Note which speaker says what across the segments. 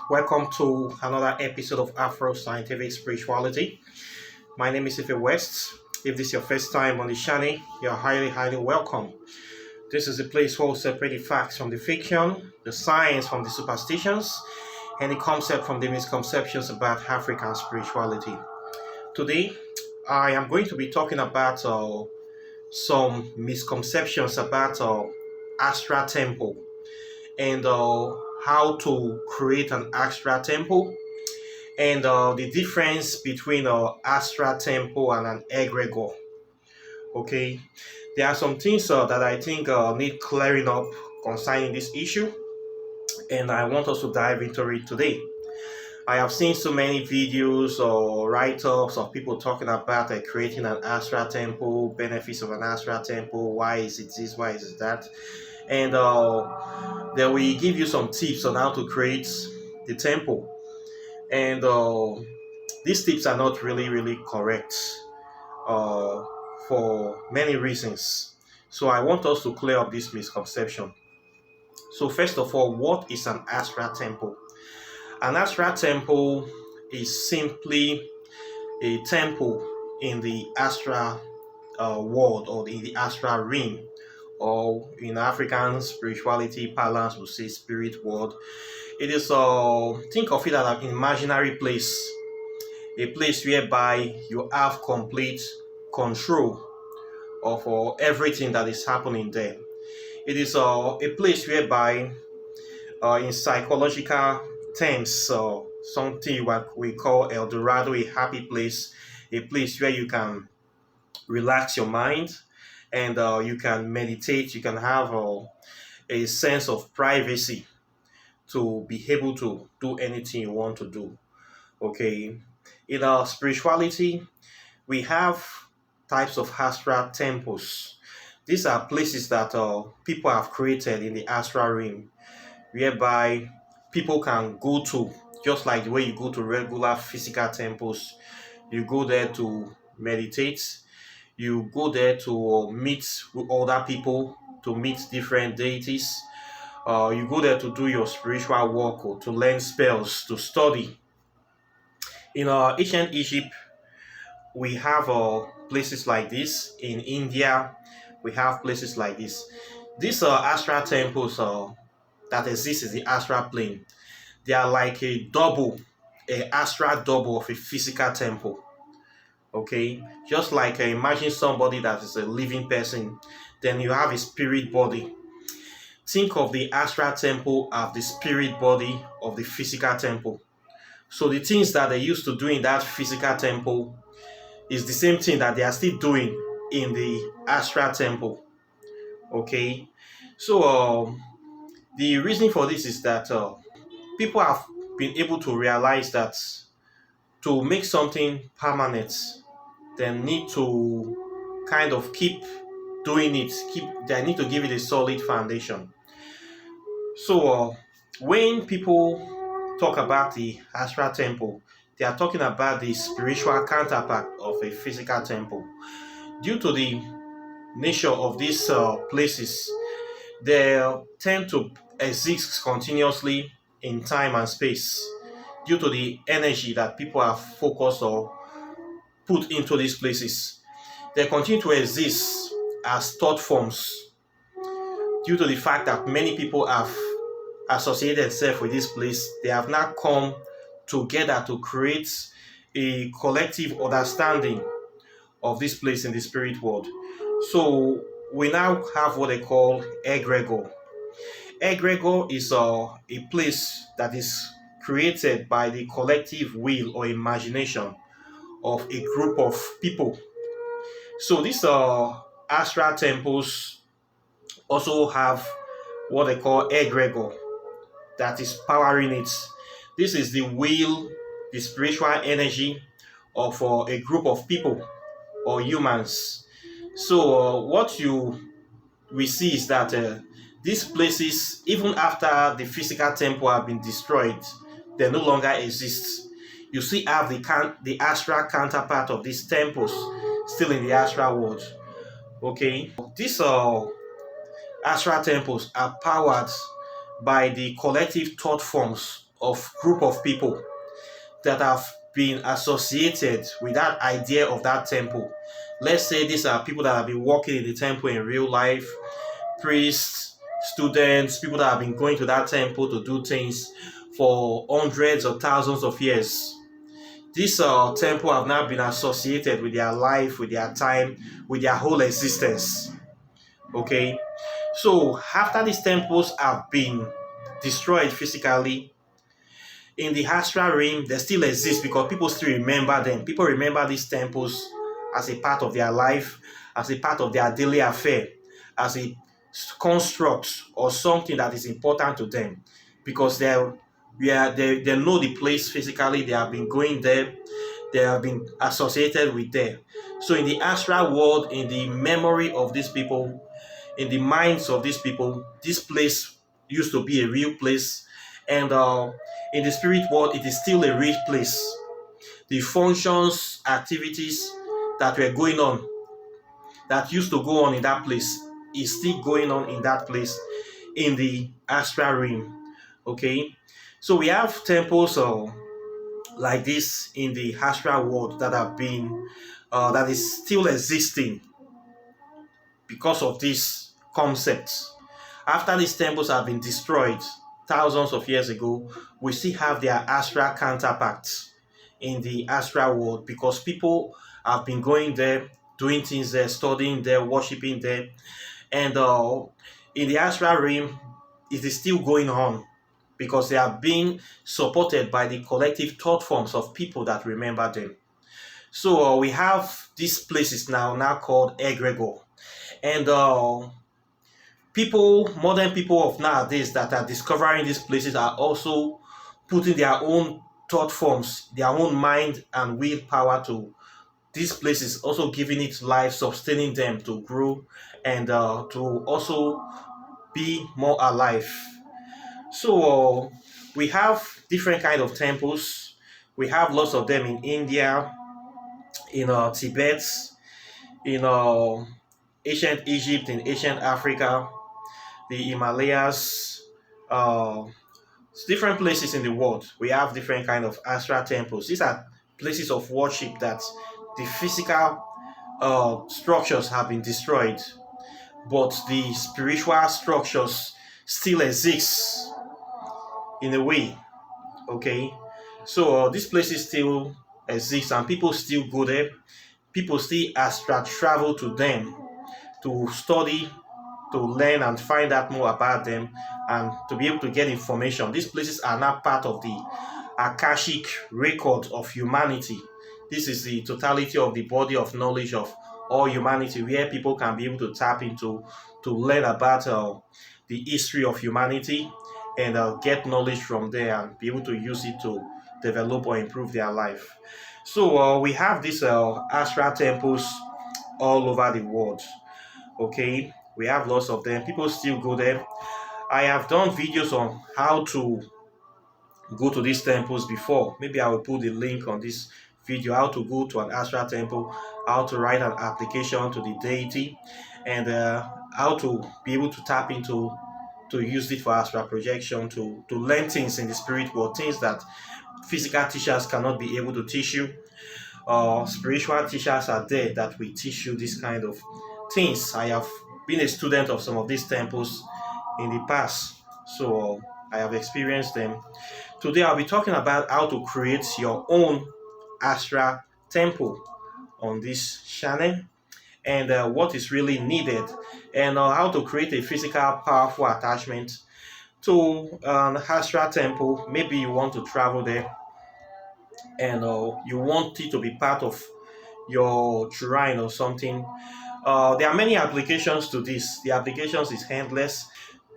Speaker 1: Welcome to another episode of Afro Scientific Spirituality. My name is Ife West. If this is your first time on the channel, you're highly welcome. This is a place where we separate the facts from the fiction, the science from the superstitions, and the concept from the misconceptions about African spirituality. Today, I am going to be talking about some misconceptions about Astral Temple and how to create an Astral Temple and the difference between Astral Temple and an egregore. Okay, there are some things that I think need clearing up concerning this issue, and I want us to dive into it today. I have seen so many videos or write-ups of people talking about creating an Astral Temple, benefits of an Astral Temple, why is it this, why is it that, and then we give you some tips on how to create the temple. And these tips are not really correct uh, for many reasons. So I want us to clear up this misconception. So first of all, what is an Astral Temple? An Astral Temple is simply a temple in the astral world, or in the astral realm, or in African spirituality parlance we say spirit world. It is think of it as an imaginary place, a place whereby you have complete control of everything that is happening there. It is a place whereby in psychological terms, something what we call El Dorado, a happy place, a place where you can relax your mind and you can meditate, you can have a sense of privacy to be able to do anything you want to do. Okay, in our spirituality, we have types of astral temples. These are places that people have created in the astral realm, whereby people can go to, just like the way you go to regular physical temples. You go there to meditate, you go there to meet with other people, to meet different deities. You go there to do your spiritual work or to learn spells, to study. In ancient Egypt, we have places like this. In India, we have places like this. These astral temples that exist in the astral plane, they are like a astral double of a physical temple. Okay, just like imagine somebody that is a living person, then you have a spirit body. Think of the astral temple as the spirit body of the physical temple. So the things that they used to do in that physical temple is the same thing that they are still doing in the astral temple. Okay, so the reason for this is that people have been able to realize that to make something permanent, they need to kind of keep doing it. They need to give it a solid foundation. So when people talk about the astral temple, they are talking about the spiritual counterpart of a physical temple. Due to the nature of these places, they tend to exist continuously in time and space due to the energy that people have focused or put into these places. They continue to exist as thought forms due to the fact that many people have associated themselves with this place. They have now come together to create a collective understanding of this place in the spirit world. So we now have what they call egregore. Egregore is a place that is created by the collective will or imagination of a group of people. So these astral temples also have what they call egregore that is powering it. This is the will, the spiritual energy of a group of people or humans. So what we see is that these places, even after the physical temple have been destroyed, they no longer exist. You still have the astral counterpart of these temples still in the astral world. Okay, these astral temples are powered by the collective thought forms of group of people that have been associated with that idea of that temple. Let's say these are people that have been working in the temple in real life, priests, students, people that have been going to that temple to do things for hundreds or thousands of years. This temple have now been associated with their life, with their time, with their whole existence. Okay, so after these temples have been destroyed physically, in the astral realm, they still exist because people still remember them. People remember these temples as a part of their life, as a part of their daily affair, as a construct or something that is important to them because they know the place physically, they have been going there, they have been associated with there. So in the astral world, in the memory of these people, in the minds of these people, this place used to be a real place, and in the spirit world, it is still a real place. The functions, activities that were going on, that used to go on in that place, is still going on in that place in the astral realm. Okay, so we have temples like this in the astral world that have been that is still existing because of these concepts. After these temples have been destroyed thousands of years ago, we still have their astral counterparts in the astral world because people have been going there, doing things there, studying there, worshiping there, and in the astral realm, it is still going on because they are being supported by the collective thought forms of people that remember them. So we have these places now called egregor, and modern people of nowadays that are discovering these places are also putting their own thought forms, their own mind and willpower to these places, also giving it life, sustaining them to grow and to also be more alive. So we have different kind of temples. We have lots of them in India, in Tibet, in ancient Egypt, in ancient Africa, the Himalayas, uh, different places in the world. We have different kind of astral temples. These are places of worship that the physical structures have been destroyed, but the spiritual structures still exist in a way. Okay, so these places still exist, and people still go there. People still astral travel to them to study, to learn and find out more about them, and to be able to get information. These places are now part of the Akashic record of humanity. This is the totality of the body of knowledge of all humanity, where people can be able to tap into to learn about the history of humanity and get knowledge from there and be able to use it to develop or improve their life. So we have these astral temples all over the world. Okay, we have lots of them. People still go there. I have done videos on how to go to these temples before. Maybe I will put the link on this video, how to go to an astral temple, how to write an application to the deity, and how to be able to tap into to use it for astral projection, to learn things in the spirit world, things that physical teachers cannot be able to teach you. Spiritual teachers are there that will teach you this kind of things. I have been a student of some of these temples in the past, so I have experienced them. Today I'll be talking about how to create your own astral temple on this channel, and what is really needed, and how to create a physical powerful attachment to an astral temple. Maybe you want to travel there and you want it to be part of your shrine or something. There are many applications to this. The applications is endless.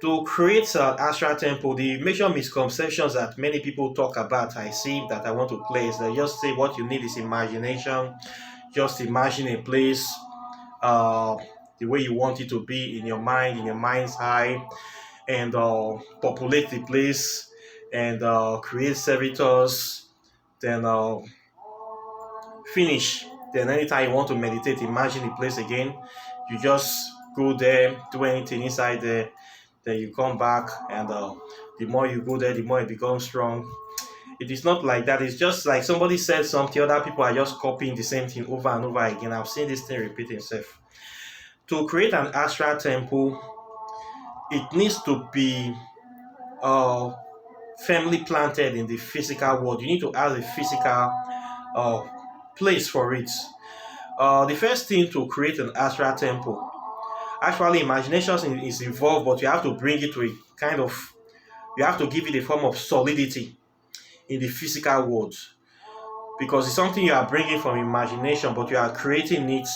Speaker 1: To create an astral temple, the major misconceptions that many people talk about, I see that I want to clear, is they just say what you need is imagination. Just imagine a place uh, the way you want it to be in your mind, in your mind's eye, and populate the place and create servitors. Then finish. Then anytime you want to meditate, imagine the place again. You just go there, do anything inside there. Then you come back, and The more you go there, the more it becomes strong. It is not like that. It's just like somebody said something, other people are just copying the same thing over and over again. I've seen this thing repeat itself. To create an astral temple, it needs to be uh, firmly planted in the physical world. You need to have a physical uh, place for it. The first thing to create an astral temple, actually imagination is involved, but you have to bring it to a kind of, you have to give it a form of solidity in the physical world, because it's something you are bringing from imagination, but you are creating it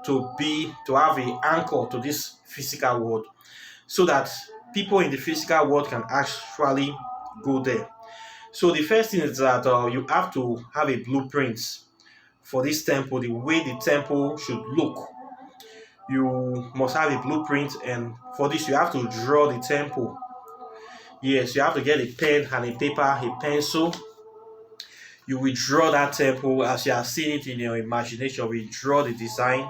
Speaker 1: to have an anchor to this physical world, so that people in the physical world can actually go there. So the first thing is that you have to have a blueprint for this temple, the way the temple should look. You must have a blueprint, and for this you have to draw the temple. Yes, you have to get a pen and a paper, a pencil. You will draw that temple as you have seen it in your imagination. We draw the design,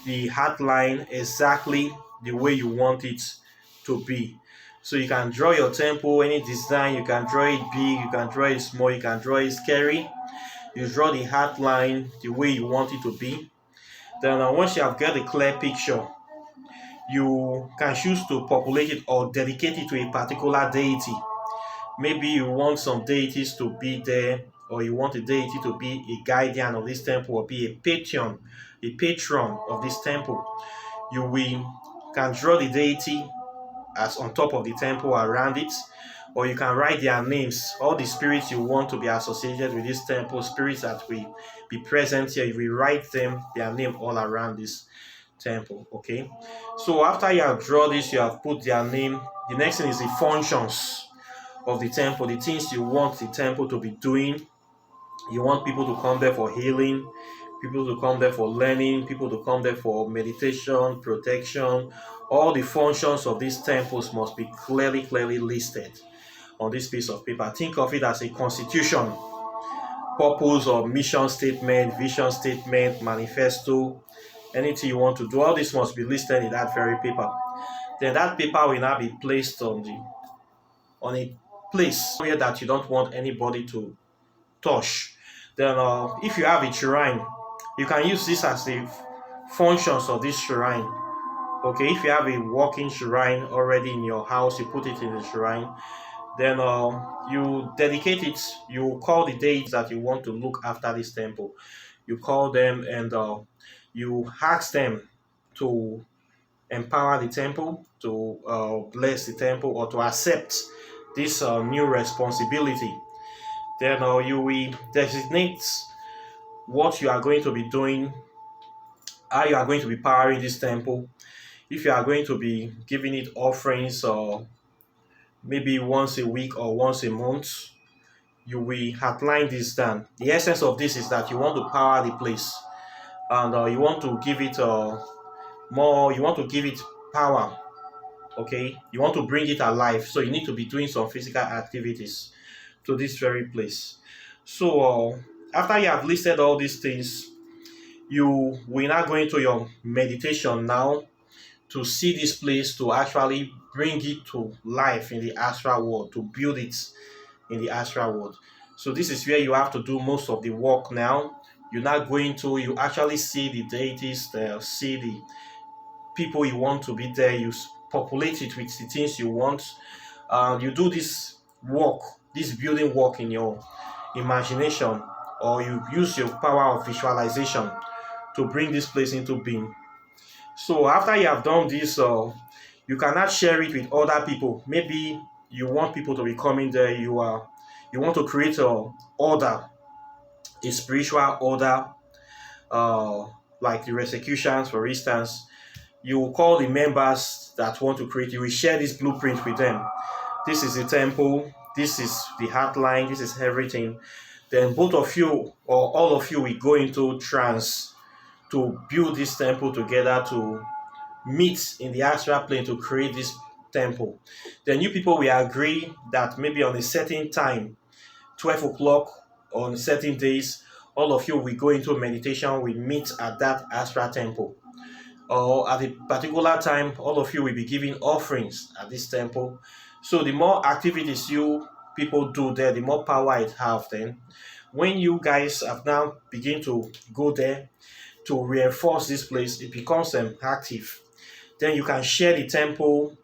Speaker 1: the outline, exactly the way you want it to be. So you can draw your temple, any design. You can draw it big, you can draw it small, you can draw it scary. You draw the outline the way you want it to be. Then once you have got a clear picture, you can choose to populate it or dedicate it to a particular deity. Maybe you want some deities to be there, or you want a deity to be a guardian of this temple, or be a patron of this temple. You can draw the deity as on top of the temple around it, or you can write their names, all the spirits you want to be associated with this temple, spirits that will be present here. You will write their name all around this temple. Okay, so after you have drawn this, you have put their name. The next thing is the functions of the temple, the things you want the temple to be doing. You want people to come there for healing, people to come there for learning, people to come there for meditation, protection. All the functions of these temples must be clearly listed on this piece of paper. Think of it as a constitution, purpose or mission statement, vision statement, manifesto, anything you want to do. All this must be listed in that very paper. Then that paper will now be placed on a place where that you don't want anybody to touch. Then if you have a shrine, you can use this as the functions of this shrine. Okay, if you have a walking shrine already in your house, you put it in the shrine. Then you dedicate it. You call the deities that you want to look after this temple. You call them, and you ask them to empower the temple, to bless the temple, or to accept this new responsibility. Then you will designate what you are going to be doing, how you are going to be powering this temple. If you are going to be giving it offerings, or maybe once a week or once a month, you will outline this down. The essence of this is that you want to power the place, and you want to give it more. You want to give it power. Okay, you want to bring it alive. So you need to be doing some physical activities to this very place. So after you have listed all these things, you will now go into your meditation now to see this place, to actually bring it to life in the astral world, to build it in the astral world. So this is where you have to do most of the work now. You're not going to, you actually see the deities there, see the people you want to be there, you populate it with the things you want. You do this work, this building work in your imagination, or you use your power of visualization to bring this place into being. So after you have done this, you cannot share it with other people. Maybe you want people to be coming there. You want to create a order, a spiritual order, like the Rosicrucians, for instance. You will call the members that want to create. You will share this blueprint with them. This is the temple. This is the outline. This is everything. Then both of you or all of you will go into trance to build this temple together, to meet in the astral plane to create this temple. Then you people will agree that maybe on a certain time, 12 o'clock on certain days, all of you will go into meditation, we meet at that astral temple. Or at a particular time, all of you will be giving offerings at this temple. So the more activities you people do there, the more power it have. Then when you guys have now begin to go there to reinforce this place, it becomes active. Then you can share the temple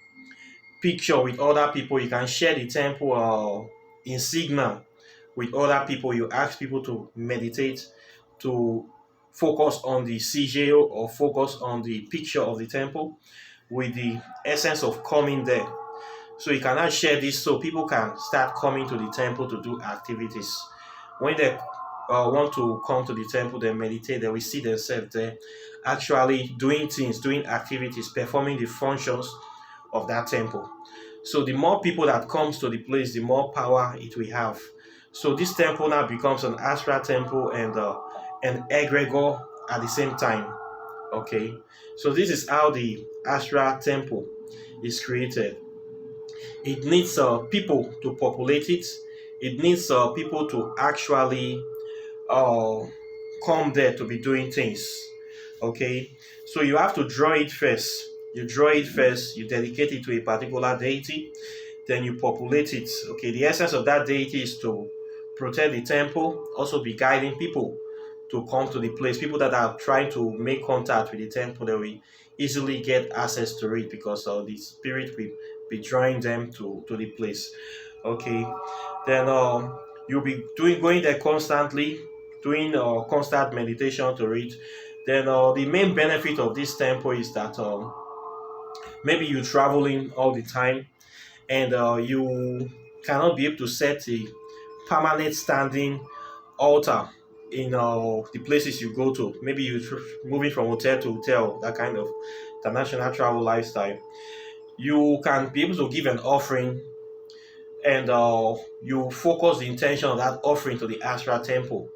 Speaker 1: picture with other people. You can share the temple insignia with other people. You ask people to meditate, to focus on the sigil or focus on the picture of the temple with the essence of coming there. So you cannot share this so people can start coming to the temple to do activities. When they want to come to the temple, they meditate, they will see themselves there actually doing things, doing activities, performing the functions of that temple. So the more people that comes to the place, the more power it will have. So this temple now becomes an astral temple and an egregore at the same time. Okay, so this is how the astral temple is created. It needs people to populate it. It needs people to actually uh, come there to be doing things. Okay, so you have to draw it first. You draw it first, you dedicate it to a particular deity, then you populate it. Okay, the essence of that deity is to protect the temple, also be guiding people to come to the place. People that are trying to make contact with the temple, they will easily get access to it because the spirit will be drawing them to the place. Okay, then you'll be going there constantly, doing constant meditation to it. Then the main benefit of this temple is that maybe you're traveling all the time and you cannot be able to set a permanent standing altar in the places you go to. Maybe you're moving from hotel to hotel, that kind of international travel lifestyle. You can be able to give an offering and you focus the intention of that offering to the Astral Temple.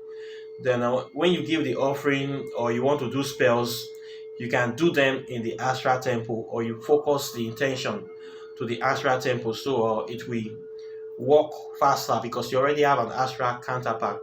Speaker 1: Then when you give the offering or you want to do spells, you can do them in the Astral Temple or you focus the intention to the Astral Temple so it will work faster because you already have an astral counterpart.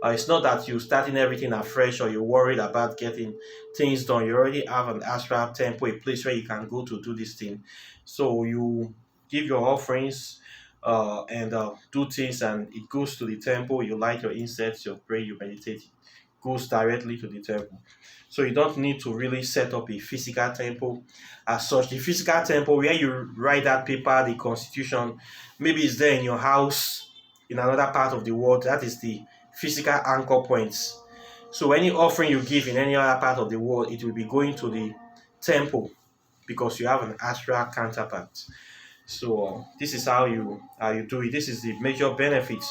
Speaker 1: It's not that you're starting everything afresh or you're worried about getting things done. You already have an astral temple, a place where you can go to do this thing. So you give your offerings and do things, and it goes to the temple. You light your incense, you pray, you meditate. It goes directly to the temple. So you don't need to really set up a physical temple as such. The physical temple where you write that paper, the constitution, maybe it's there in your house in another part of the world. That is the physical anchor points. So any offering you give in any other part of the world, it will be going to the temple because you have an astral counterpart. So this is how you do it. This is the major benefit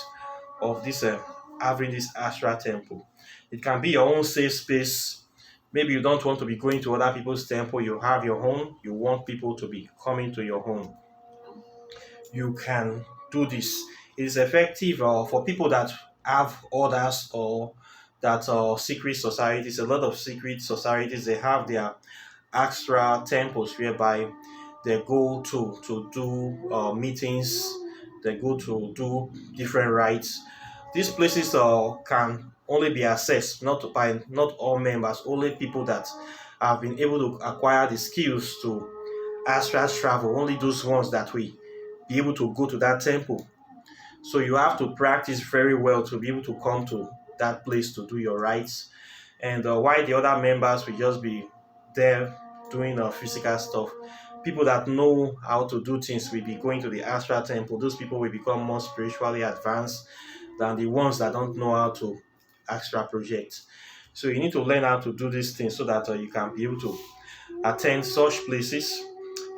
Speaker 1: of this having this astral temple. It can be your own safe space. Maybe you don't want to be going to other people's temple. You have your own. You want people to be coming to your home. You can do this. It is effective for people that have orders or that secret societies. A lot of secret societies, they have their extra temples whereby they go to do meetings, they go to do different rites. These places can only be accessed not all members, only people that have been able to acquire the skills to astral travel, only those ones that will be able to go to that temple. So you have to practice very well to be able to come to that place to do your rites. And while the other members will just be there doing physical stuff, people that know how to do things will be going to the astral temple. Those people will become more spiritually advanced than the ones that don't know how to astral project. So you need to learn how to do these things so that you can be able to attend such places.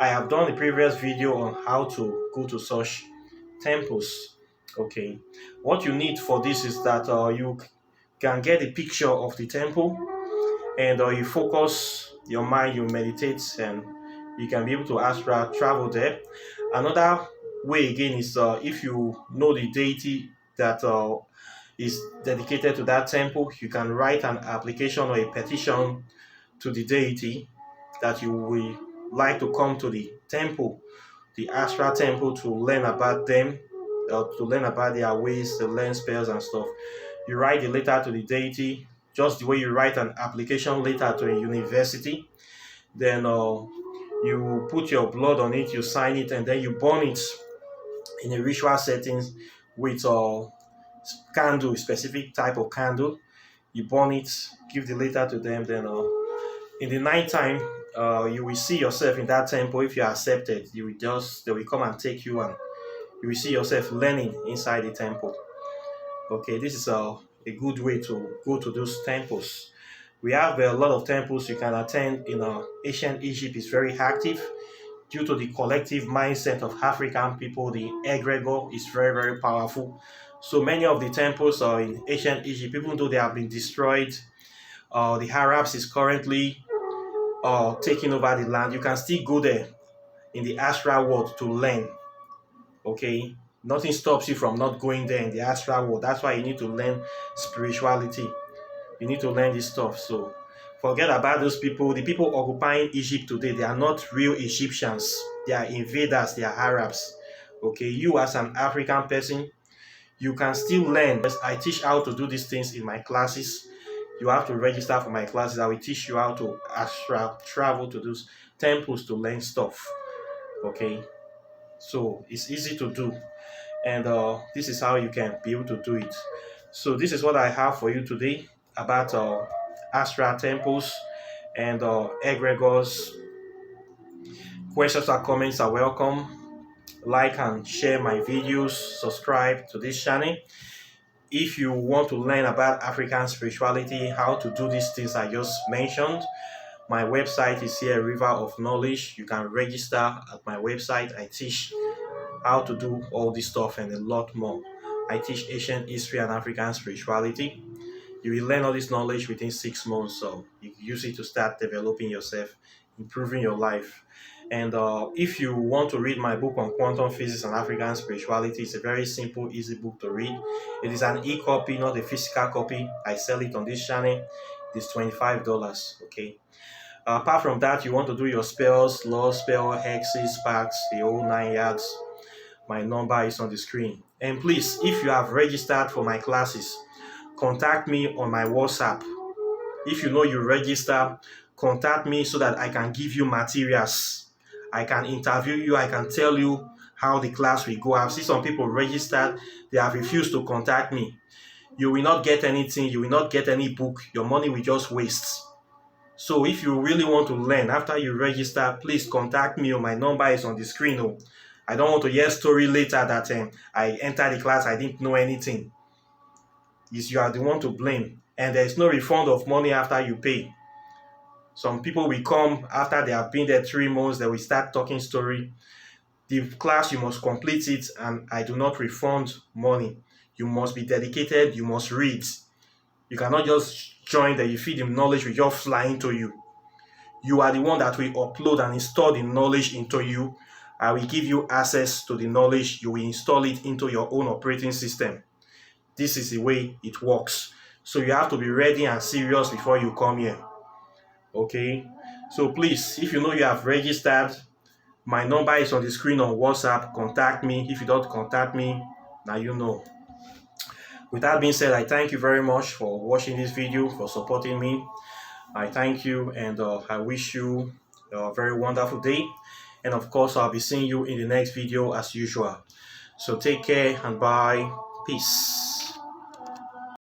Speaker 1: I have done a previous video on how to go to such temples. Okay, what you need for this is that you can get a picture of the temple and you focus your mind, you meditate, and you can be able to astral travel there. Another way again is if you know the deity that is dedicated to that temple, you can write an application or a petition to the deity that you will like to come to the temple, the astral temple, to learn about them, to learn about their ways, to learn spells and stuff. You write the letter to the deity, just the way you write an application letter to a university. Then you put your blood on it, you sign it, and then you burn it in a ritual setting with a candle, specific type of candle. You burn it, give the letter to them, then in the night time, you will see yourself in that temple. If you are accepted, they will come and take you, and you will see yourself learning inside the temple. Okay, this is a good way to go to those temples. We have a lot of temples you can attend in ancient Egypt. Is very active due to the collective mindset of African people. The egregor is very, very powerful. So many of the temples are in ancient Egypt, even though they have been destroyed. The Arabs is currently taking over the land. You can still go there in the astral world to learn. Okay, nothing stops you from not going there in the astral world. That's why you need to learn spirituality. You need to learn this stuff. So forget about those people. The people occupying Egypt today, they are not real Egyptians. They are invaders. They are Arabs. Okay, you as an African person, you can still learn. I teach how to do these things in my classes. You have to register for my classes. I will teach you how to astral travel to those temples to learn stuff. Okay, so it's easy to do, and this is how you can be able to do it. So this is what I have for you today about astral temples and egregors. Questions or comments are welcome. Like and share my videos. Subscribe to this channel. If you want to learn about African spirituality, how to do these things I just mentioned, my website is here, River of Knowledge. You can register at my website. I teach how to do all this stuff and a lot more. I teach ancient history and African spirituality. You will learn all this knowledge within 6 months, so you can use it to start developing yourself, improving your life. And if you want to read my book on quantum physics and African spirituality, it's a very simple, easy book to read. It is an e-copy, not a physical copy. I sell it on this channel. It's $25. Okay. Apart from that, you want to do your spells, law spell, hexes, sparks, the whole 9 yards. My number is on the screen. And please, if you have registered for my classes, contact me on my WhatsApp. If you know you register, contact me so that I can give you materials. I can interview you. I can tell you how the class will go. I've seen some people registered. They have refused to contact me. You will not get anything. You will not get any book. Your money will just waste. So if you really want to learn after you register, please contact me. My number is on the screen. Oh, I don't want to hear story later that I entered the class, I didn't know anything. You are the one to blame. And there is no refund of money after you pay. Some people will come after they have been there 3 months, they will start talking story. The class, you must complete it, and I do not refund money. You must be dedicated, you must read. You cannot just join that you feed the knowledge will just fly into you. You are the one that will upload and install the knowledge into you. I will give you access to the knowledge. You will install it into your own operating system. This is the way it works. So you have to be ready and serious before you come here. Okay? So please, if you know you have registered, my number is on the screen on WhatsApp. Contact me. If you don't contact me, now you know. With that being said, I thank you very much for watching this video, for supporting me. I thank you, and I wish you a very wonderful day. And of course, I'll be seeing you in the next video as usual. So take care and bye. Peace.